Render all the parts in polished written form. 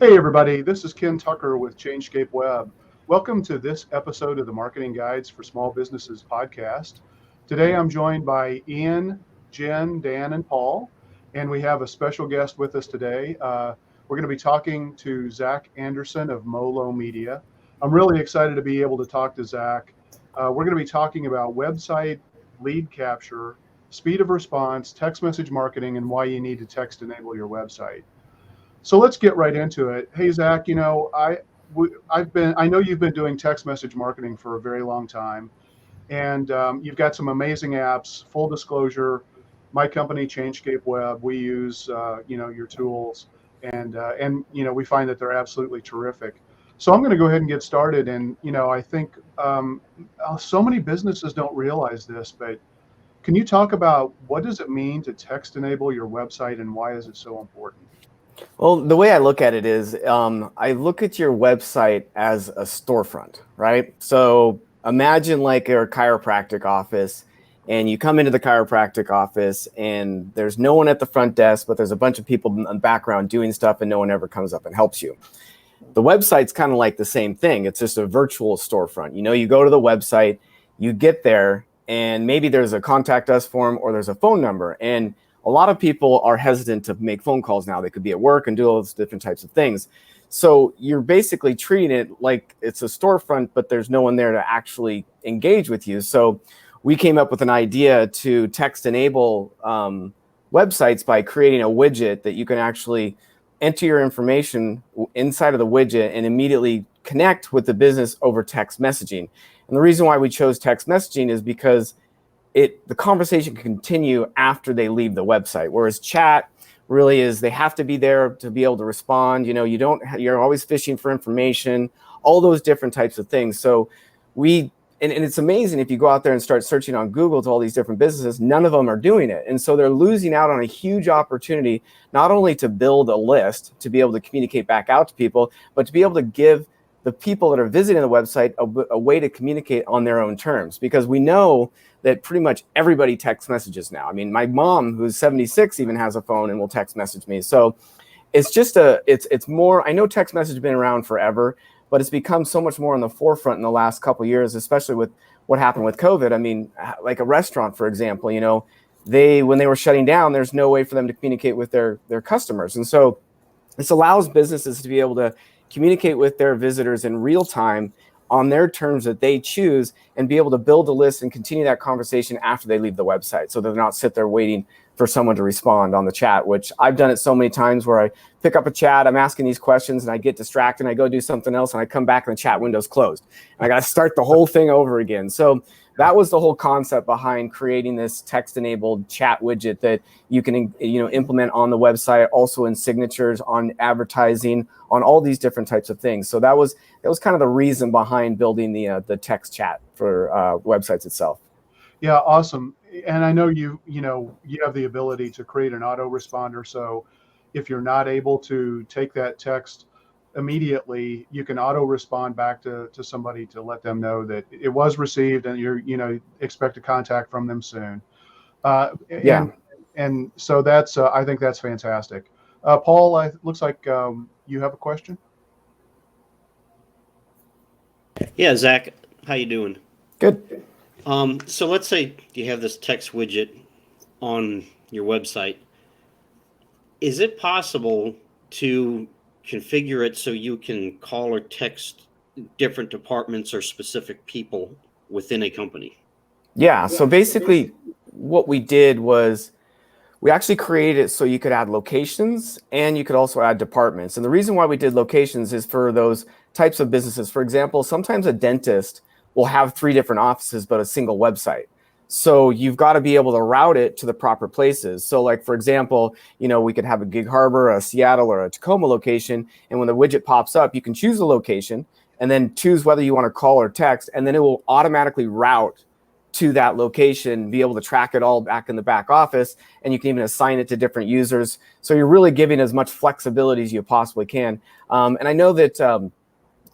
Hey everybody, this is Ken Tucker with Changescape Web. Welcome to this episode of the Marketing Guides for Small Businesses podcast. Today I'm joined by Ian, Jen, Dan, and Paul, and we have a special guest with us today. We're going to be talking to Zach Anderson of MoLoMedia. I'm really excited to be able to talk to Zach. We're going to be talking about website lead capture, speed of response, text message marketing, and why you need to text enable your website. So let's get right into it. Hey Zach, I know you've been doing text message marketing for a very long time, and you've got some amazing apps. Full disclosure, my company Changescape Web, we use your tools, and we find that they're absolutely terrific. So I'm going to go ahead and get started. And I think so many businesses don't realize this, but can you talk about what does it mean to text enable your website and why is it so important? Well, the way I look at it is I look at your website as a storefront, right? So imagine like a chiropractic office and you come into the chiropractic office and there's no one at the front desk, but there's a bunch of people in the background doing stuff and no one ever comes up and helps you. The website's kind of like the same thing. It's just a virtual storefront. You go to the website, you get there, and maybe there's a contact us form or there's a phone number. And a lot of people are hesitant to make phone calls now. They could be at work and do all those different types of things. So you're basically treating it like it's a storefront, but there's no one there to actually engage with you. So we came up with an idea to text enable websites by creating a widget that you can actually enter your information inside of the widget and immediately connect with the business over text messaging. And the reason why we chose text messaging is because the conversation can continue after they leave the website, whereas chat really is they have to be there to be able to respond. You're always fishing for information, all those different types of things. So and it's amazing if you go out there and start searching on Google to all these different businesses, none of them are doing it. And so they're losing out on a huge opportunity, not only to build a list, to be able to communicate back out to people, but to be able to give the people that are visiting the website a way to communicate on their own terms, because we know that pretty much everybody text messages now. I mean, my mom, who's 76, even has a phone and will text message me. So it's just it's more, I know text message has been around forever, but it's become so much more on the forefront in the last couple of years, especially with what happened with COVID. I mean, like a restaurant, for example, when they were shutting down, there's no way for them to communicate with their customers. And so this allows businesses to be able to communicate with their visitors in real time on their terms that they choose and be able to build a list and continue that conversation after they leave the website, so they're not sit there waiting for someone to respond on the chat, which I've done it so many times where I pick up a chat, I'm asking these questions and I get distracted and I go do something else and I come back and the chat window's closed. And I got to start the whole thing over again. So that was the whole concept behind creating this text-enabled chat widget that you can implement on the website, also in signatures, on advertising, on all these different types of things. So that was kind of the reason behind building the text chat for websites itself. Yeah, awesome. And I know you have the ability to create an autoresponder. So if you're not able to take that text immediately, you can auto respond back to somebody to let them know that it was received and you're expect a contact from them soon. And so that's I think that's fantastic. Paul, it looks like you have a question. Yeah, Zach, how you doing? Good. So let's say you have this text widget on your website. Is it possible to configure it so you can call or text different departments or specific people within a company? Yeah, so basically what we did was we actually created it so you could add locations and you could also add departments. And the reason why we did locations is for those types of businesses. For example, sometimes a dentist will have 3 different offices, but a single website. So you've got to be able to route it to the proper places. So like, for example, we could have a Gig Harbor, a Seattle, or a Tacoma location. And when the widget pops up, you can choose the location and then choose whether you want to call or text. And then it will automatically route to that location, be able to track it all back in the back office. And you can even assign it to different users. So you're really giving as much flexibility as you possibly can. And I know that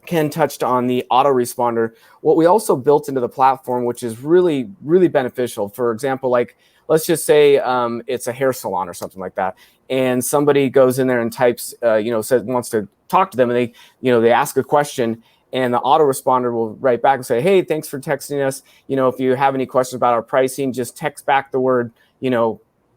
Ken touched on the autoresponder. What we also built into the platform, which is really, really beneficial. For example, like let's just say it's a hair salon or something like that, and somebody goes in there and types, says wants to talk to them, and they ask a question, and the autoresponder will write back and say, hey, thanks for texting us. If you have any questions about our pricing, just text back the word,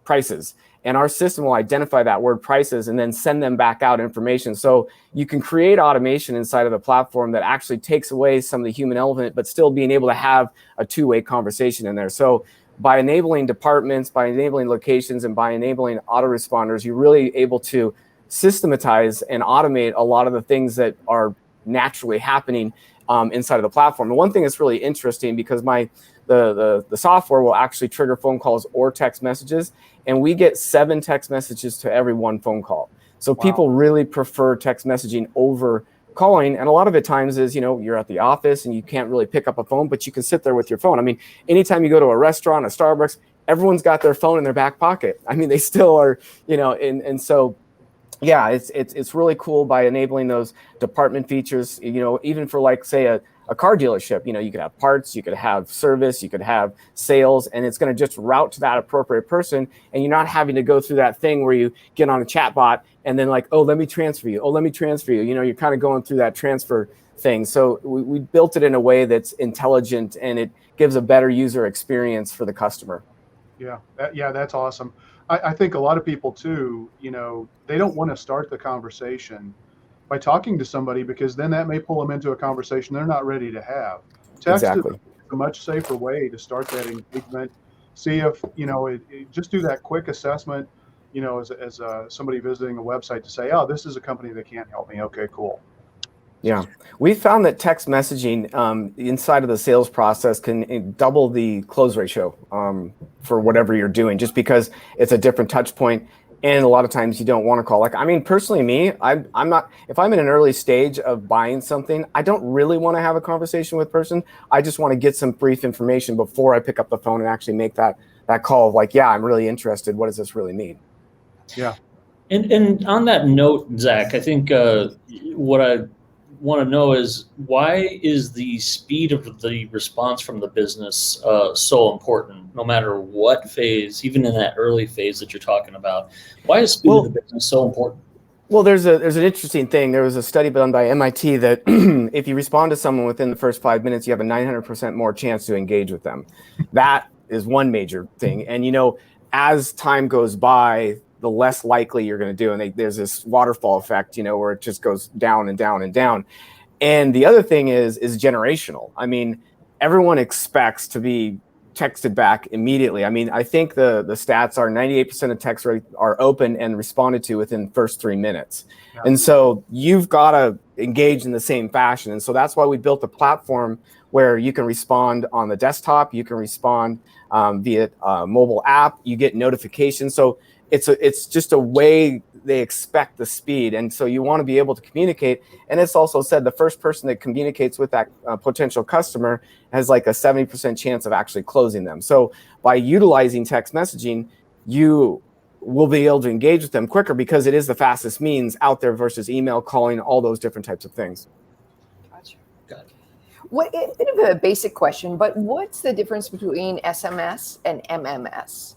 prices. And our system will identify that word prices and then send them back out information. So you can create automation inside of the platform that actually takes away some of the human element, but still being able to have a two-way conversation in there. So by enabling departments, by enabling locations, and by enabling autoresponders, you're really able to systematize and automate a lot of the things that are naturally happening inside of the platform. And one thing that's really interesting, because the software will actually trigger phone calls or text messages, and we get 7 text messages to every 1 phone call. So people really prefer text messaging over calling. And a lot of it times is, you're at the office and you can't really pick up a phone, but you can sit there with your phone. I mean, anytime you go to a restaurant, a Starbucks, everyone's got their phone in their back pocket. I mean, they still are, and so yeah, it's really cool by enabling those department features, even for, like, say, a car dealership. You could have parts, you could have service, you could have sales, and it's going to just route to that appropriate person. And you're not having to go through that thing where you get on a chat bot and then, like, oh, let me transfer you. Oh, let me transfer you. You're kind of going through that transfer thing. So we built it in a way that's intelligent, and it gives a better user experience for the customer. Yeah, that's awesome. I think a lot of people too, they don't want to start the conversation by talking to somebody, because then that may pull them into a conversation they're not ready to have. Text is a much safer way to start that engagement. See if, just do that quick assessment, as somebody visiting a website, to say, oh, this is a company that can't help me. Okay, cool. Yeah, we found that text messaging inside of the sales process can double the close ratio for whatever you're doing, just because it's a different touch point. And a lot of times you don't want to call. Like, I mean, personally, me, I'm not, if I'm in an early stage of buying something, I don't really want to have a conversation with a person. I just want to get some brief information before I pick up the phone and actually make that call of, like, yeah, I'm really interested. What does this really mean? Yeah. And on that note, Zach, I think what I want to know is, why is the speed of the response from the business so important, no matter what phase, even in that early phase that you're talking about? Why is speed of the business so important? Well, there's an interesting thing. There was a study done by MIT that if you respond to someone within the first 5 minutes, you have a 900% more chance to engage with them. That is one major thing. And, as time goes by, the less likely you're going to do. And there's this waterfall effect, where it just goes down and down and down. And the other thing is generational. I mean, everyone expects to be texted back immediately. I mean, I think the stats are 98% of texts are open and responded to within the first 3 minutes. Yeah. And so you've got to engage in the same fashion. And so that's why we built a platform where you can respond on the desktop, you can respond via mobile app, you get notifications. So it's just a way they expect the speed. And so you want to be able to communicate. And it's also said the first person that communicates with that potential customer has like a 70% chance of actually closing them. So by utilizing text messaging, you will be able to engage with them quicker, because it is the fastest means out there versus email, calling, all those different types of things. Gotcha. Got it. A bit of a basic question, but what's the difference between SMS and MMS?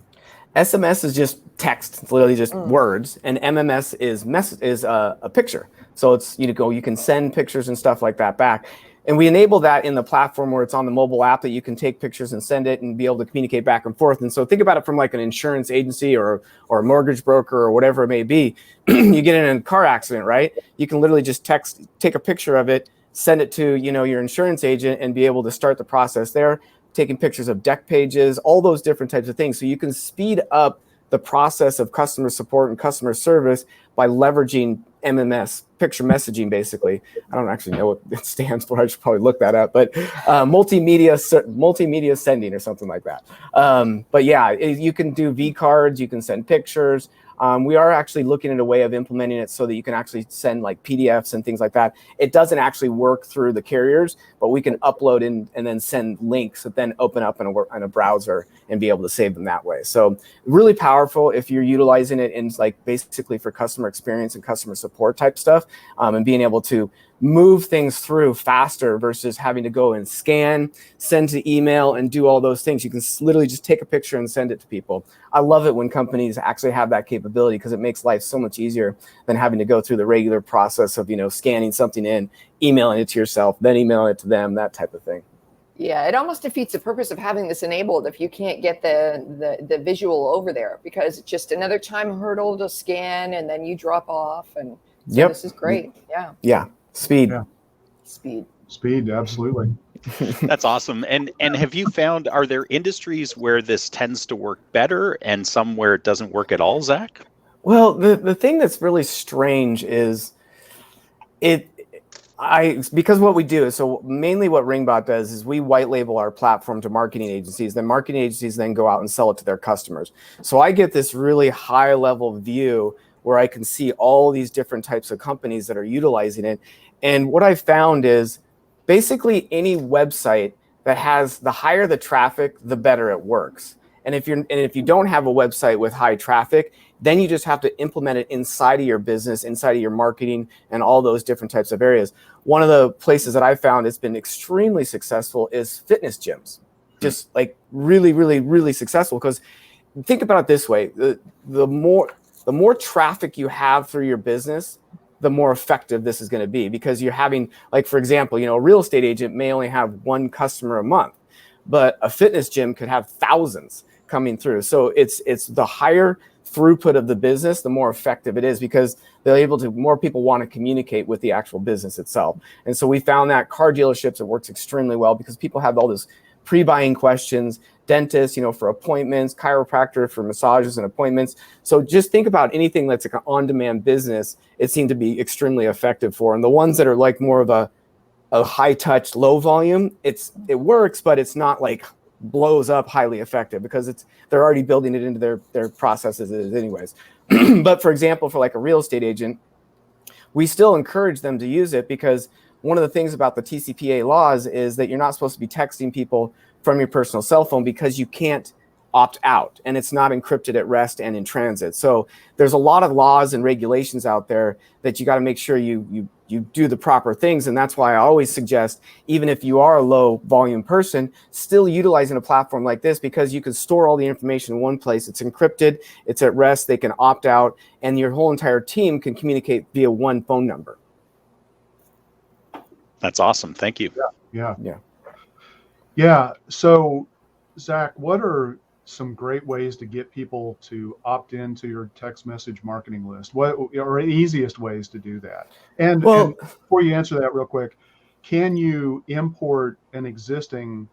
SMS is just text, it's literally just words, and MMS is a picture. So it's you can send pictures and stuff like that back. And we enable that in the platform where it's on the mobile app that you can take pictures and send it and be able to communicate back and forth. And so think about it from like an insurance agency or a mortgage broker or whatever it may be. You get in a car accident, right? You can literally just take a picture of it, send it to your insurance agent, and be able to start the process there, taking pictures of deck pages, all those different types of things. So you can speed up the process of customer support and customer service by leveraging MMS, picture messaging, basically. I don't actually know what it stands for. I should probably look that up, but multimedia sending or something like that. But yeah, you can do V cards, you can send pictures. We are actually looking at a way of implementing it so that you can actually send like PDFs and things like that. It doesn't actually work through the carriers, but we can upload in and then send links that then open up in a browser and be able to save them that way. So really powerful if you're utilizing it in like basically for customer experience and customer support type stuff, and being able to move things through faster versus having to go and scan, send to email, and do all those things. You can literally just take a picture and send it to people. I love it when companies actually have that capability because it makes life so much easier than having to go through the regular process of, scanning something in, emailing it to yourself, then emailing it to them, that type of thing. Yeah, it almost defeats the purpose of having this enabled if you can't get the visual over there, because it's just another time hurdle to scan and then you drop off. And so this is great. Yeah. Yeah. Speed. Yeah. Speed, absolutely. That's awesome. And have you found, are there industries where this tends to work better and some where it doesn't work at all, Zach? Well, the thing that's really strange is because what we do is, so mainly what Ringbot does is we white label our platform to marketing agencies. Then marketing agencies then go out and sell it to their customers. So I get this really high level view where I can see all these different types of companies that are utilizing it. And what I found is basically any website that has, the higher the traffic, the better it works. And if you don't have a website with high traffic, then you just have to implement it inside of your business, inside of your marketing, and all those different types of areas. One of the places that I found has been extremely successful is fitness gyms. Just like really, really, really successful. Because think about it this way: the more traffic you have through your business, the more effective this is going to be. Because you're having, like, for example, a real estate agent may only have one customer a month, but a fitness gym could have thousands coming through. So it's the higher throughput of the business, the more effective it is, because they're able to, more people want to communicate with the actual business itself. And so we found that car dealerships, it works extremely well because people have all this pre-buying questions, dentists, for appointments, chiropractor for massages and appointments. So just think about anything that's like an on-demand business, it seemed to be extremely effective for. And the ones that are like more of a high touch, low volume, it works, but it's not like blows up highly effective because they're already building it into their processes anyways. But for example, for like a real estate agent, we still encourage them to use it because one of the things about the TCPA laws is that you're not supposed to be texting people from your personal cell phone because you can't opt out, and it's not encrypted at rest and in transit. So there's a lot of laws and regulations out there that you got to make sure you do the proper things. And that's why I always suggest, even if you are a low volume person, still utilizing a platform like this, because you can store all the information in one place. It's encrypted, it's at rest, they can opt out, and your whole entire team can communicate via one phone number. That's awesome. Thank you. Yeah. So, Zach, what are some great ways to get people to opt into your text message marketing list? What are the easiest ways to do that? And before you answer that real quick, can you import an existing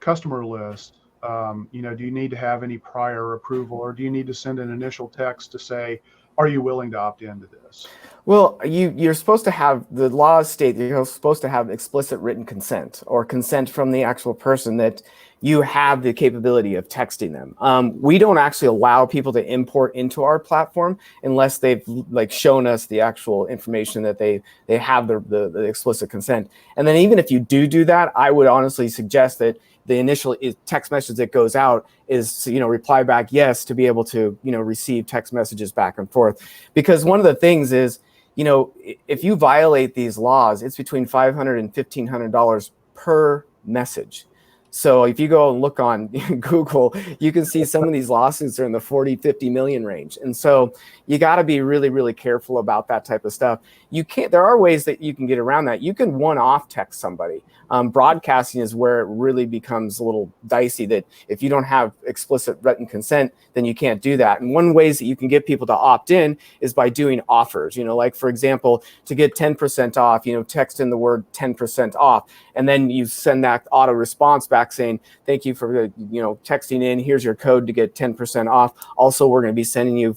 customer list? Do you need to have any prior approval, or do you need to send an initial text to say, are you willing to opt into this? Well, you're supposed to have, the laws state that you're supposed to have explicit written consent, or consent from the actual person that you have the capability of texting them. We don't actually allow people to import into our platform unless they've shown us the actual information that they have the explicit consent. And then even if you do that, I would honestly suggest that the initial text message that goes out is, reply back yes, to be able to, receive text messages back and forth. Because one of the things is, if you violate these laws, it's between $500 and $1,500 per message. So if you go and look on Google, you can see some of these lawsuits are in the 40, 50 million range. And so you got to be really, really careful about that type of stuff. There are ways that you can get around that. You can one-off text somebody. Broadcasting is where it really becomes a little dicey, that if you don't have explicit written consent, then you can't do that. And one ways that you can get people to opt in is by doing offers, like, for example, to get 10% off, text in the word 10% off, and then you send that auto response back saying, thank you for, texting in, here's your code to get 10% off. Also, we're going to be sending you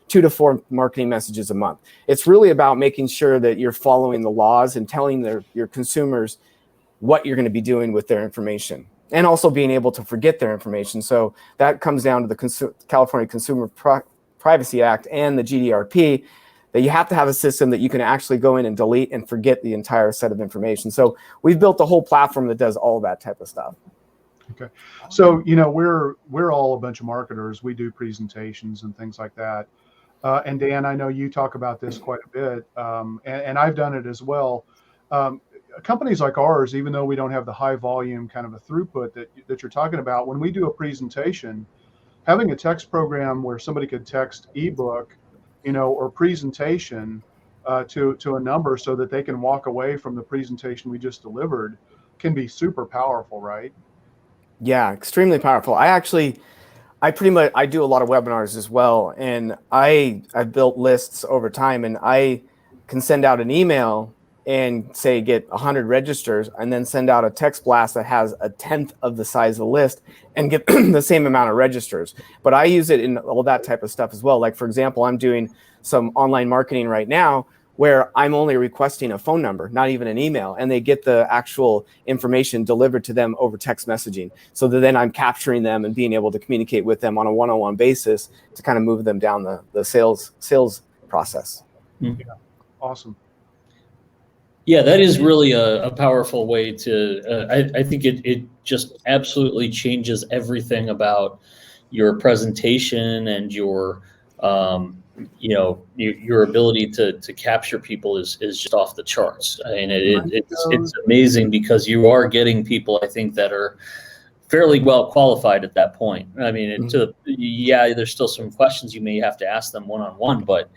2 to 4 marketing messages a month. It's really about making sure that you're following the laws and telling your consumers what you're going to be doing with their information, and also being able to forget their information. So that comes down to the California Consumer Privacy Act and the GDPR, that you have to have a system that you can actually go in and delete and forget the entire set of information. So we've built a whole platform that does all that type of stuff. Okay. So, we're all a bunch of marketers. We do presentations and things like that. and Dan, I know you talk about this quite a bit, and I've done it as well. Companies like ours, even though we don't have the high volume kind of a throughput that you're talking about, when we do a presentation, having a text program where somebody could text ebook, or presentation to a number so that they can walk away from the presentation we just delivered can be super powerful, right? Yeah, extremely powerful. I do a lot of webinars as well, and I've built lists over time, and I can send out an email and say get 100 registers, and then send out a text blast that has a 1/10 of the size of the list and get the same amount of registers. But I use it in all that type of stuff as well. Like, for example, I'm doing some online marketing right now where I'm only requesting a phone number, not even an email, and they get the actual information delivered to them over text messaging. So that then I'm capturing them and being able to communicate with them on a one-on-one basis to kind of move them down the sales process. Yeah, awesome. Yeah, that is really a powerful way to, I think it just absolutely changes everything about your presentation and your, your ability to capture people is just off the charts. I mean, it's amazing because you are getting people, I think, that are fairly well qualified at that point. I mean, there's still some questions you may have to ask them one-on-one, but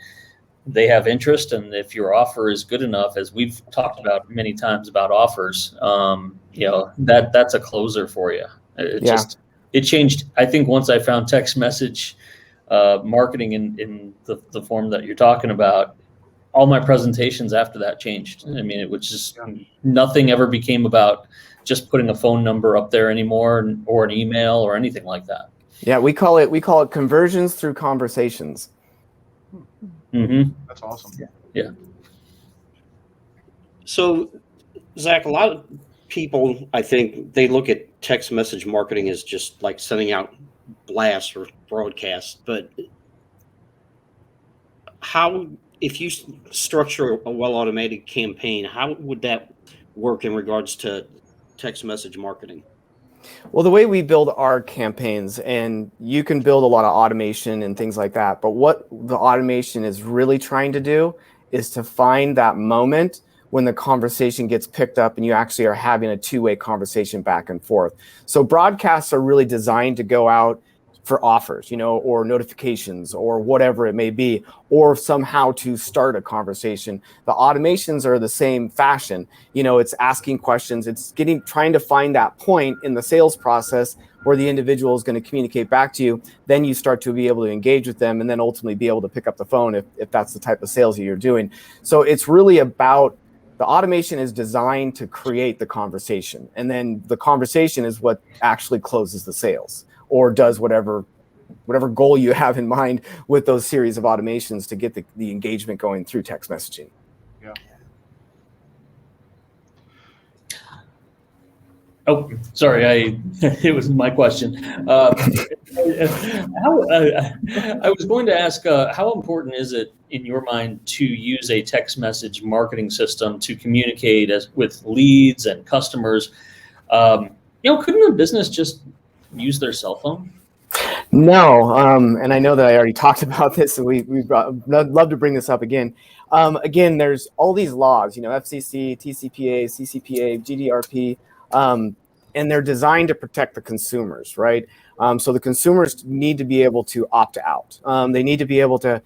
they have interest, and if your offer is good enough, as we've talked about many times about offers, that's a closer for you. It changed. I think once I found text message marketing in the form that you're talking about, all my presentations after that changed. I mean, it was just nothing ever became about just putting a phone number up there anymore, or an email or anything like that. Yeah, we call it conversions through conversations. Mm-hmm. That's awesome. Yeah. So, Zach, a lot of people, I think, they look at text message marketing as just like sending out blasts or broadcasts. But if you structure a well-automated campaign, how would that work in regards to text message marketing? Well, the way we build our campaigns, and you can build a lot of automation and things like that, but what the automation is really trying to do is to find that moment when the conversation gets picked up and you actually are having a two-way conversation back and forth. So broadcasts are really designed to go out for offers, or notifications or whatever it may be, or somehow to start a conversation. The automations are the same fashion. It's asking questions. It's trying to find that point in the sales process where the individual is going to communicate back to you. Then you start to be able to engage with them, and then ultimately be able to pick up the phone if that's the type of sales that you're doing. So it's really about, the automation is designed to create the conversation, and then the conversation is what actually closes the sales, or does whatever goal you have in mind with those series of automations to get the engagement going through text messaging. Yeah. Oh, sorry, it was my question. I was going to ask, how important is it in your mind to use a text message marketing system to communicate with leads and customers? Couldn't a business just use their cell phone? No, and I know that I already talked about this, and we'd love to bring this up again. Again, there's all these laws, FCC, TCPA, CCPA, GDRP, and they're designed to protect the consumers, right? So the consumers need to be able to opt out. They need to be able to,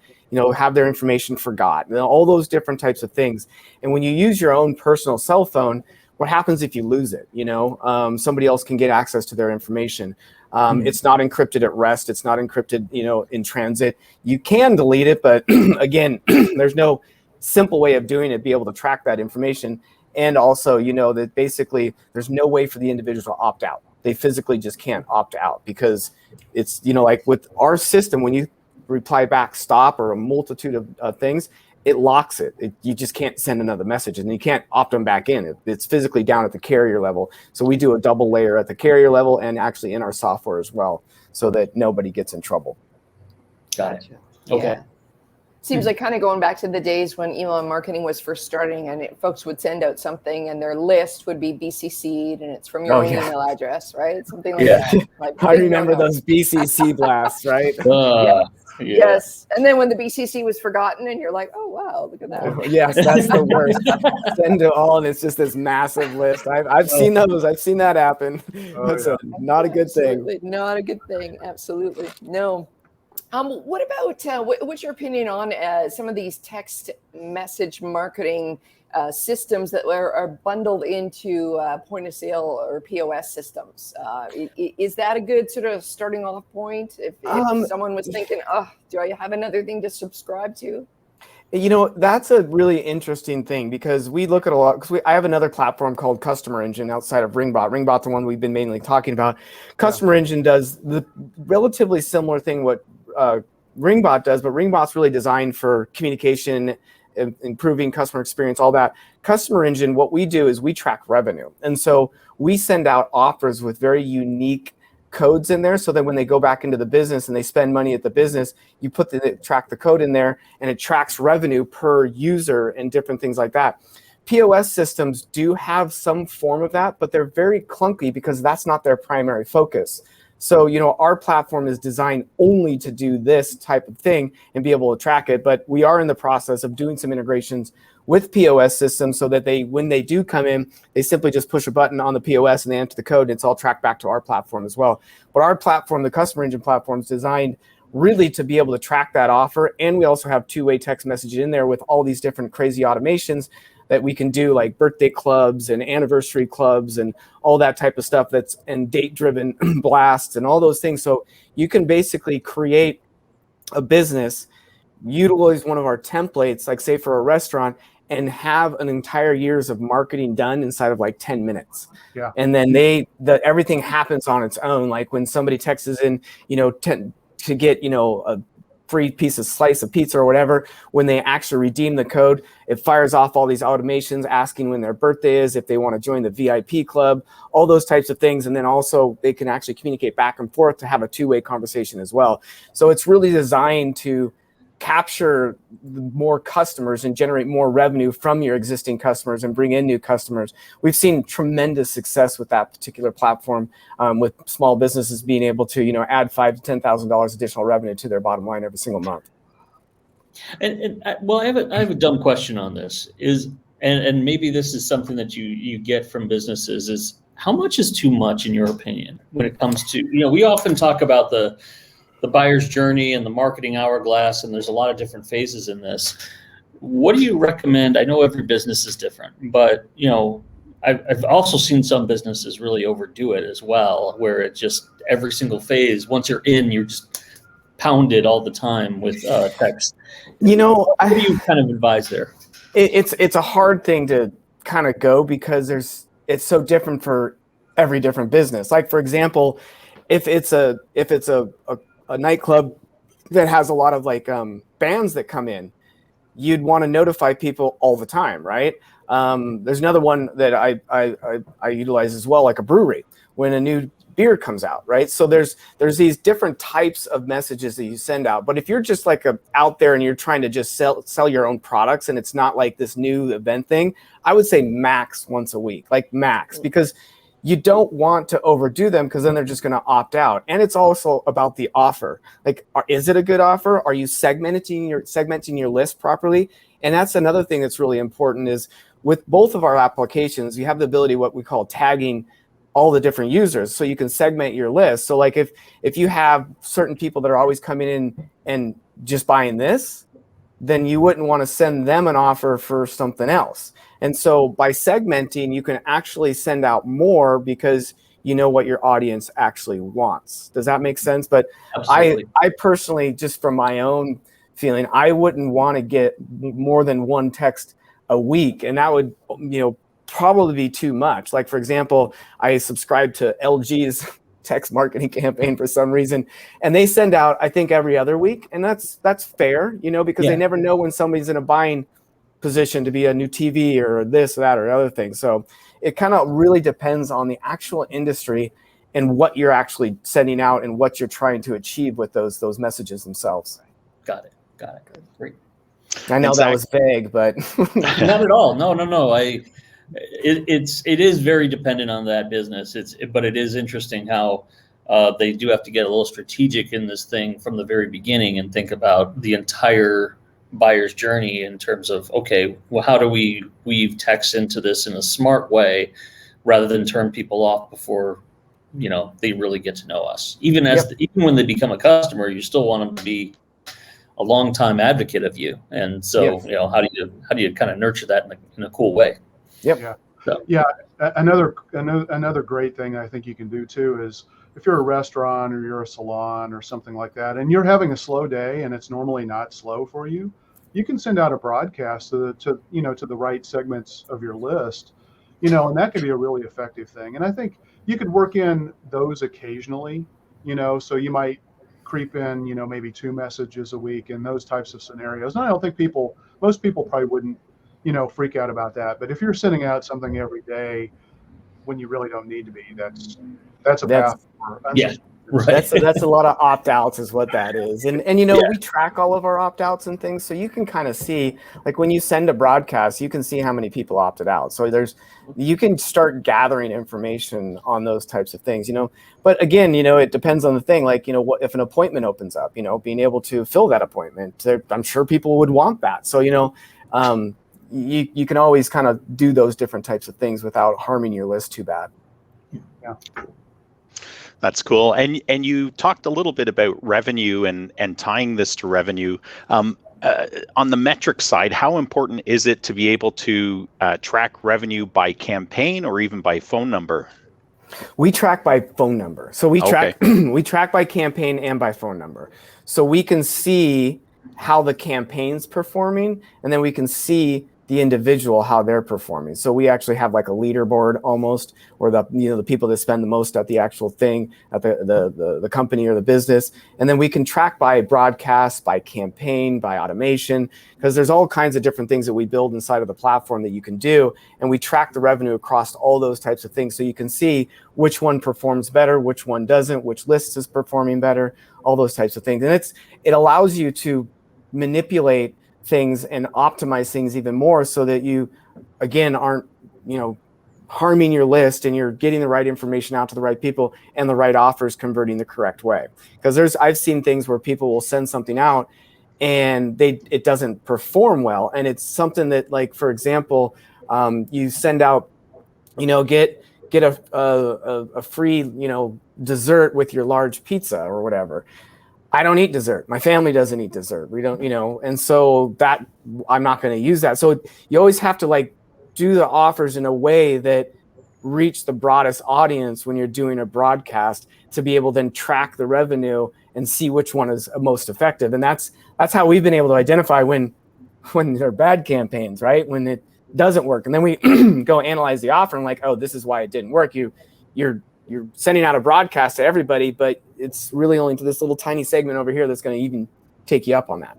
have their information forgot, all those different types of things. And when you use your own personal cell phone, what happens if you lose it? Somebody else can get access to their information. It's not encrypted at rest. It's not encrypted, in transit. You can delete it, but again, there's no simple way of doing it, be able to track that information. And also, that basically there's no way for the individual to opt out. They physically just can't opt out, because it's, like with our system, when you reply back stop or a multitude of things, it locks it. You just can't send another message, and you can't opt them back in. It's physically down at the carrier level. So we do a double layer at the carrier level and actually in our software as well, so that nobody gets in trouble. Got it. Okay. Seems like kind of going back to the days when email marketing was first starting, and folks would send out something and their list would be BCC'd and it's from your own email address, right? Something like that. Like, I remember those BCC blasts, right? Yes. And then when the BCC was forgotten and you're like, oh, wow, look at that. Yes, that's the worst. Send to all and it's just this massive list. I've seen those. I've seen that happen. That's not a good thing. Not a good thing. Absolutely. No. What about, what's your opinion on some of these text message marketing systems that are bundled into point of sale or POS systems? Is that a good sort of starting off point? If someone was thinking, oh, do I have another thing to subscribe to? You know, that's a really interesting thing because we look at a lot, because I have another platform called Customer Engine outside of Ringbot. Ringbot's the one we've been mainly talking about. Customer Engine does the relatively similar thing what Ringbot does, but Ringbot's really designed for communication, improving customer experience, all that. Customer Engine, what we do is we track revenue. And so we send out offers with very unique codes in there so that when they go back into the business and they spend money at the business, you track the code in there and it tracks revenue per user and different things like that. POS systems do have some form of that, but they're very clunky because that's not their primary focus. So, you know, our platform is designed only to do this type of thing and be able to track it. But we are in the process of doing some integrations with POS systems so that when they do come in, they simply just push a button on the POS and they enter the code. And it's all tracked back to our platform as well. But our platform, the Customer Engine platform, is designed really to be able to track that offer. And we also have two-way text messaging in there with all these different crazy automations that we can do, like birthday clubs and anniversary clubs and all that type of stuff and date-driven blasts and all those things. So you can basically create a business, utilize one of our templates, like say for a restaurant, and have an entire year's of marketing done inside of like 10 minutes. Yeah. And then everything happens on its own. Like when somebody texts in, you know, to get, you know, a free slice of pizza or whatever, when they actually redeem the code, it fires off all these automations asking when their birthday is, if they want to join the VIP club, all those types of things. And then also they can actually communicate back and forth to have a two-way conversation as well. So it's really designed to capture more customers and generate more revenue from your existing customers and bring in new customers. We've seen tremendous success with that particular platform, with small businesses being able to, you know, add $5,000 to $10,000 additional revenue to their bottom line every single month. Well, I have a dumb question on this. And maybe this is something that you get from businesses, is how much is too much in your opinion when it comes to, you know, we often talk about the buyer's journey and the marketing hourglass, and there's a lot of different phases in this. What do you recommend? I know every business is different, but you know, I've also seen some businesses really overdo it as well, where it just every single phase, once you're in, you're just pounded all the time with text. You know, what do you kind of advise there? It's a hard thing to kind of go because it's so different for every different business. Like for example, if it's a nightclub that has a lot of like bands that come in, you'd want to notify people all the time, right? There's another one that I utilize as well, like a brewery, when a new beer comes out, right? So there's these different types of messages that you send out. But if you're just like out there and you're trying to just sell your own products and it's not like this new event thing, I would say max once a week, like max, because you don't want to overdo them because then they're just going to opt out. And it's also about the offer. Like, is it a good offer? Are you segmenting your list properly? And that's another thing that's really important is with both of our applications, you have the ability, what we call tagging all the different users. So you can segment your list. So like if you have certain people that are always coming in and just buying this, then you wouldn't want to send them an offer for something else. And so by segmenting, you can actually send out more because you know what your audience actually wants. Does that make sense? But I personally, just from my own feeling, I wouldn't want to get more than one text a week. And that would, you know, probably be too much. Like, for example, I subscribe to LG's text marketing campaign for some reason, and they send out, I think, every other week. And that's fair, you know, because they never know when somebody's in a buying position to be a new TV or this, that, or other thing. So it kind of really depends on the actual industry and what you're actually sending out and what you're trying to achieve with those messages themselves. Got it. Great. I know And that Zach, was vague, but Not at all. No. It is very dependent on that business. But it is interesting how they do have to get a little strategic in this thing from the very beginning and think about the entire buyer's journey in terms of, okay, well, how do we weave text into this in a smart way rather than turn people off before they really get to know us. Even even when they become a customer, you still want them to be a long-time advocate of you. And so, how do you kind of nurture that in a cool way? Yep. Yeah. So. Yeah. Another great thing I think you can do too is if you're a restaurant or you're a salon or something like that, and you're having a slow day and it's normally not slow for you, you can send out a broadcast to the right segments of your list, and that can be a really effective thing. And I think you could work in those occasionally, so you might creep in, maybe 2 messages a week in those types of scenarios. And I don't think most people probably wouldn't, freak out about that. But if you're sending out something every day when you really don't need to be, that's a path for Yeah. Right. That's a lot of opt-outs is what that is. And we track all of our opt-outs and things. So you can kind of see, like when you send a broadcast, you can see how many people opted out. So you can start gathering information on those types of things, But again, it depends on the thing. Like, what if an appointment opens up, being able to fill that appointment, I'm sure people would want that. So, you can always kind of do those different types of things without harming your list too bad. Yeah. That's cool. And you talked a little bit about revenue and tying this to revenue. On the metric side, how important is it to be able to track revenue by campaign or even by phone number? We track by phone number. So we track we track by campaign and by phone number. So we can see how the campaign's performing, and then we can see the individual, how they're performing. So we actually have like a leaderboard almost, or the people that spend the most at the actual thing, at the company or the business. And then we can track by broadcast, by campaign, by automation, because there's all kinds of different things that we build inside of the platform that you can do. And we track the revenue across all those types of things. So you can see which one performs better, which one doesn't, which list is performing better, all those types of things. And it allows you to manipulate things and optimize things even more so that you, again, aren't, harming your list and you're getting the right information out to the right people and the right offers converting the correct way. Because I've seen things where people will send something out and it doesn't perform well. And it's something that, like, for example, you send out, get a free, dessert with your large pizza or whatever. I don't eat dessert. My family doesn't eat dessert. We don't, and so that I'm not going to use that. So you always have to do the offers in a way that reach the broadest audience when you're doing a broadcast to be able to then track the revenue and see which one is most effective. And that's how we've been able to identify when they're bad campaigns, right? When it doesn't work. And then we go analyze the offer and oh, this is why it didn't work. You're sending out a broadcast to everybody, but it's really only to this little tiny segment over here that's going to even take you up on that.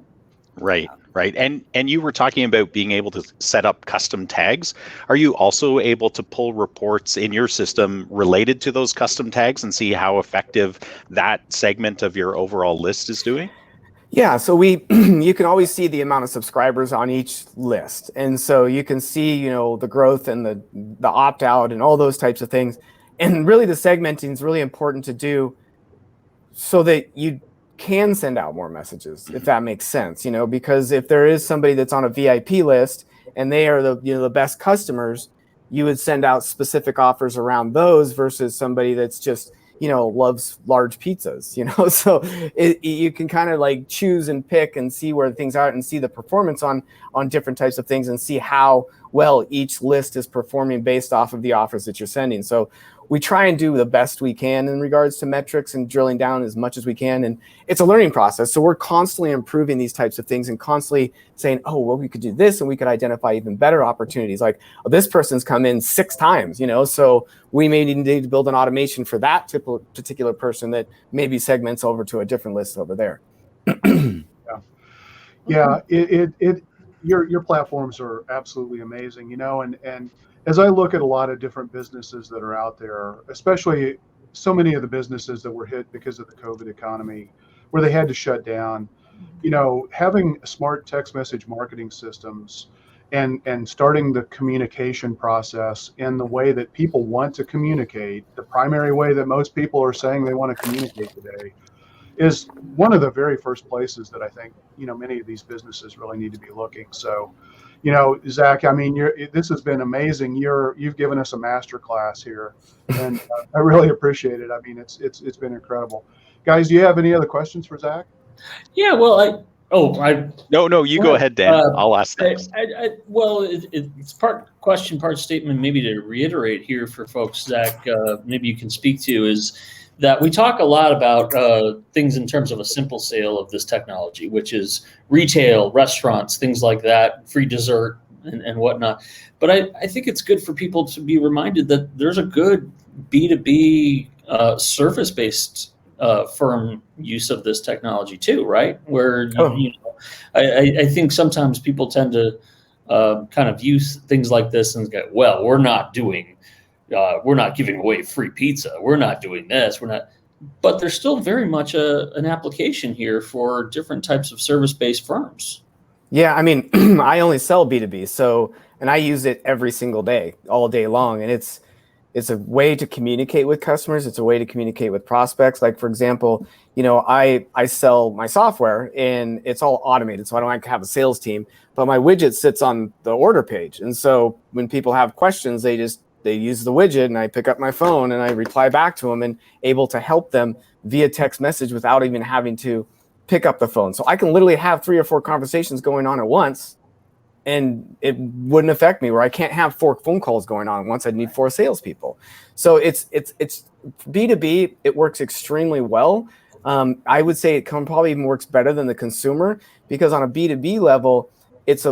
Right. And you were talking about being able to set up custom tags. Are you also able to pull reports in your system related to those custom tags and see how effective that segment of your overall list is doing? Yeah, so you can always see the amount of subscribers on each list. And so you can see, the growth and the opt-out and all those types of things. And really the segmenting is really important to do so that you can send out more messages, if that makes sense, because if there is somebody that's on a VIP list and they are the best customers, you would send out specific offers around those versus somebody that's just, loves large pizzas, so you can kind of choose and pick and see where things are and see the performance on different types of things and see how well each list is performing based off of the offers that you're sending. So we try and do the best we can in regards to metrics and drilling down as much as we can. And it's a learning process. So we're constantly improving these types of things and constantly saying, oh, well, we could do this and we could identify even better opportunities. Like, oh, this person's come in 6 times, so we may need to build an automation for that particular person that maybe segments over to a different list over there. Yeah. Your platforms are absolutely amazing, and as I look at a lot of different businesses that are out there, especially so many of the businesses that were hit because of the COVID economy, where they had to shut down, having smart text message marketing systems and starting the communication process in the way that people want to communicate, the primary way that most people are saying they want to communicate today, is one of the very first places that I think, many of these businesses really need to be looking. So, Zach, I mean, this has been amazing. You've given us a master class here, and I really appreciate it. I mean, it's been incredible. Guys, do you have any other questions for Zach? Yeah, well, No, you go ahead, Dan. I'll ask next. It's part question, part statement. Maybe to reiterate here for folks, Zach, maybe you can speak to is that we talk a lot about things in terms of a simple sale of this technology, which is retail, restaurants, things like that, free dessert and whatnot. But I think it's good for people to be reminded that there's a good B2B service-based firm use of this technology too, right? Where I think sometimes people tend to kind of use things like this and go, well, we're not giving away free pizza. We're not doing this. But there's still very much an application here for different types of service-based firms. Yeah, I mean, I only sell B2B, and I use it every single day, all day long, and it's a way to communicate with customers. It's a way to communicate with prospects. Like, for example, I sell my software and it's all automated, so I don't have a sales team, but my widget sits on the order page. And so when people have questions, they use the widget, and I pick up my phone and I reply back to them and able to help them via text message without even having to pick up the phone. So I can literally have 3 or 4 conversations going on at once, and it wouldn't affect me, where I can't have 4 phone calls going on at once. I'd need 4 salespeople. So it's B2B. It works extremely well. I would say it probably even works better than the consumer, because on a B2B level, it's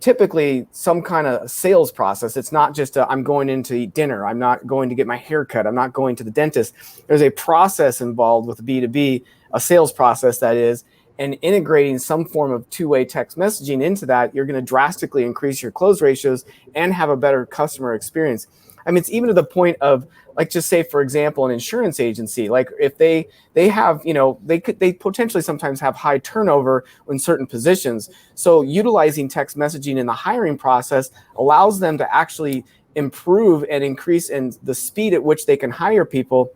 typically some kind of sales process. It's not just I'm going in to eat dinner. I'm not going to get my hair cut. I'm not going to the dentist. There's a process involved with B2B, a sales process that is, and integrating some form of two-way text messaging into that, you're going to drastically increase your close ratios and have a better customer experience. I mean, it's even to the point of, like, just say, for example, an insurance agency, like if they have, they potentially sometimes have high turnover in certain positions. So utilizing text messaging in the hiring process allows them to actually improve and increase in the speed at which they can hire people.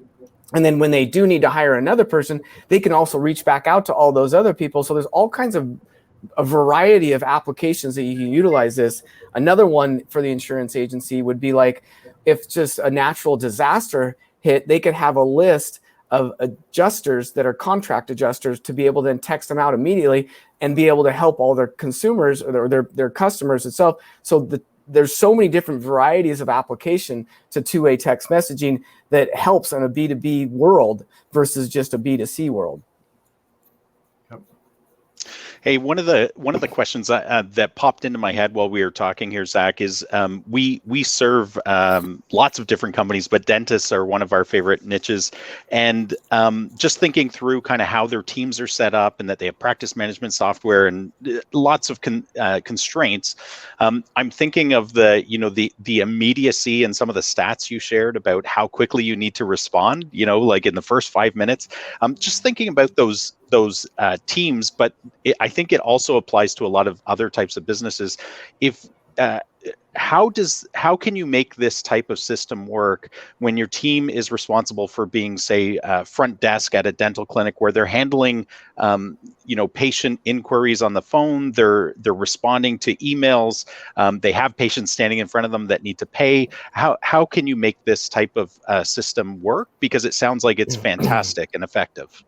And then when they do need to hire another person, they can also reach back out to all those other people. So there's all kinds of a variety of applications that you can utilize this. Another one for the insurance agency would be like, if just a natural disaster hit, they could have a list of adjusters that are contract adjusters to be able to then text them out immediately and be able to help all their consumers or their customers itself. So there's so many different varieties of application to two-way text messaging that helps in a B2B world versus just a B2C world. Hey, one of the questions that popped into my head while we were talking here, Zach, is we serve lots of different companies, but dentists are one of our favorite niches. And just thinking through kind of how their teams are set up and that they have practice management software and lots of constraints. I'm thinking of the immediacy and some of the stats you shared about how quickly you need to respond. Like in the first 5 minutes. Just thinking about those teams, but I think it also applies to a lot of other types of businesses. How can you make this type of system work when your team is responsible for being, say, front desk at a dental clinic, where they're handling patient inquiries on the phone, they're responding to emails, they have patients standing in front of them that need to pay. How can you make this type of system work? Because it sounds like it's fantastic and effective.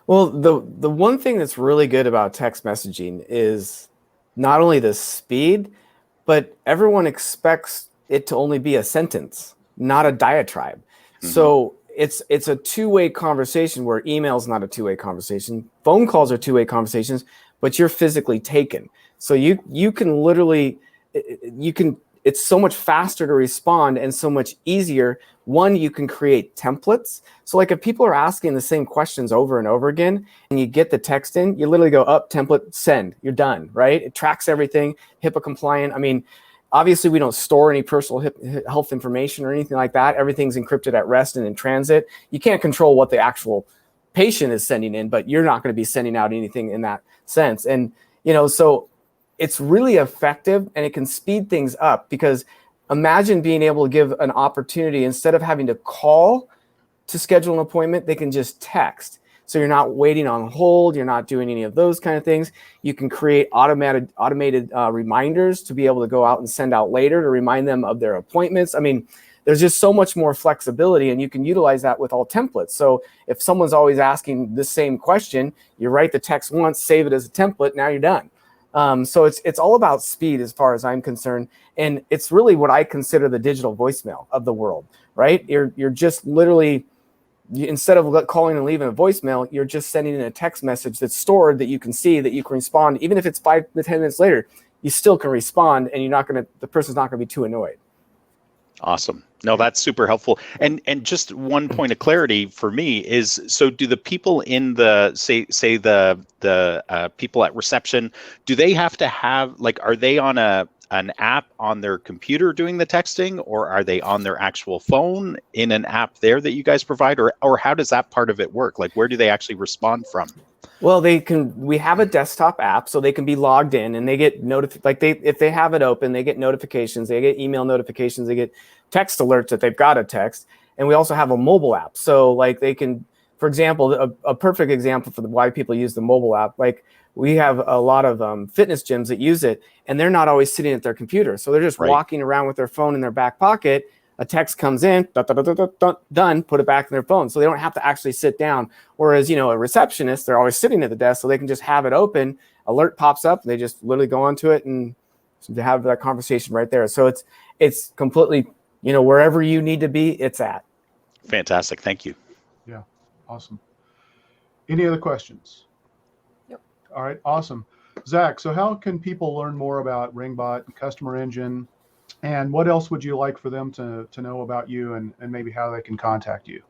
Well, the one thing that's really good about text messaging is not only the speed, but everyone expects it to only be a sentence, not a diatribe. Mm-hmm. So it's a two-way conversation, where email's not a two-way conversation. Phone calls are two-way conversations, but you're physically taken. So you can literally, it's so much faster to respond and so much easier. One, you can create templates. So like if people are asking the same questions over and over again and you get the text in, you literally go up, template, send, you're done, right? It tracks everything, HIPAA compliant. I mean, obviously we don't store any personal health information or anything like that. Everything's encrypted at rest and in transit. You can't control what the actual patient is sending in, but you're not going to be sending out anything in that sense. And, so it's really effective, and it can speed things up, because imagine being able to give an opportunity, instead of having to call to schedule an appointment, they can just text. So you're not waiting on hold. You're not doing any of those kind of things. You can create automated reminders to be able to go out and send out later to remind them of their appointments. I mean, there's just so much more flexibility, and you can utilize that with all templates. So if someone's always asking the same question, you write the text once, save it as a template, now you're done. So it's all about speed as far as I'm concerned. And it's really what I consider the digital voicemail of the world, right? You're just literally, instead of calling and leaving a voicemail, you're just sending in a text message that's stored, that you can see, that you can respond. Even if it's 5 to 10 minutes later, you still can respond, and the person's not going to be too annoyed. Awesome. No, that's super helpful. And just one point of clarity for me is, so do the people in the say the people at reception, do they have to have, like, are they on an app on their computer doing the texting, or are they on their actual phone in an app there that you guys provide, or how does that part of it work? Like, where do they actually respond from? Well, we have a desktop app, so they can be logged in, and they get if they have it open, they get notifications, they get email notifications, they get text alerts that they've got a text. And we also have a mobile app. So like they can, for example, a perfect example for why people use the mobile app, like we have a lot of fitness gyms that use it, and they're not always sitting at their computer. So they're just walking around with their phone in their back pocket. A text comes in, done, put it back in their phone. So they don't have to actually sit down. Whereas, a receptionist, they're always sitting at the desk, so they can just have it open. Alert pops up, they just literally go onto it and have that conversation right there. So it's completely, wherever you need to be, it's at. Fantastic. Thank you. Yeah. Awesome. Any other questions? Yep. All right. Awesome. Zach, so how can people learn more about Ringbot and Customer Engine? And what else would you like for them to know about you, and maybe how they can contact you?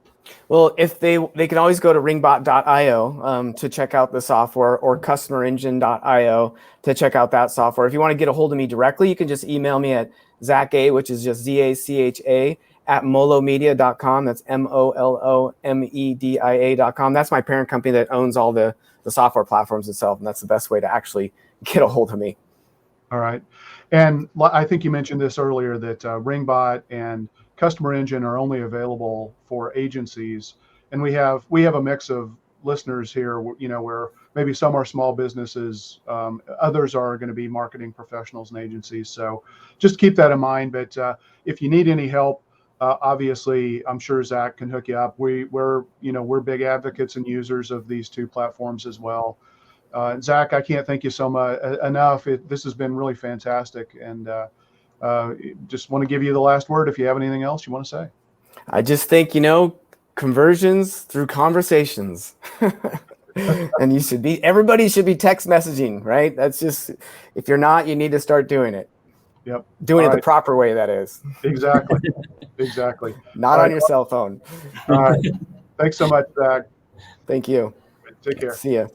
Well, if they can always go to ringbot.io to check out the software, or customerengine.io to check out that software. If you want to get a hold of me directly, you can just email me at Zacha, which is just ZACHA, at MoLoMedia.com. That's MoLoMedia.com. That's my parent company that owns all the software platforms itself, and that's the best way to actually get a hold of me. All right. And I think you mentioned this earlier, that Ringbot and Customer Engine are only available for agencies. And we have a mix of listeners here, where maybe some are small businesses, others are going to be marketing professionals and agencies. So just keep that in mind. But if you need any help, obviously, I'm sure Zach can hook you up. We're big advocates and users of these two platforms as well. Zach, I can't thank you so much enough. This has been really fantastic, and just want to give you the last word if you have anything else you want to say. I just think, conversions through conversations. And everybody should be text messaging, right? That's just, if you're not, you need to start doing it. Yep. Doing it the proper way, that is. Exactly. Exactly. Not on your cell phone. All right. Thanks so much, Zach. Thank you. Take care. See ya.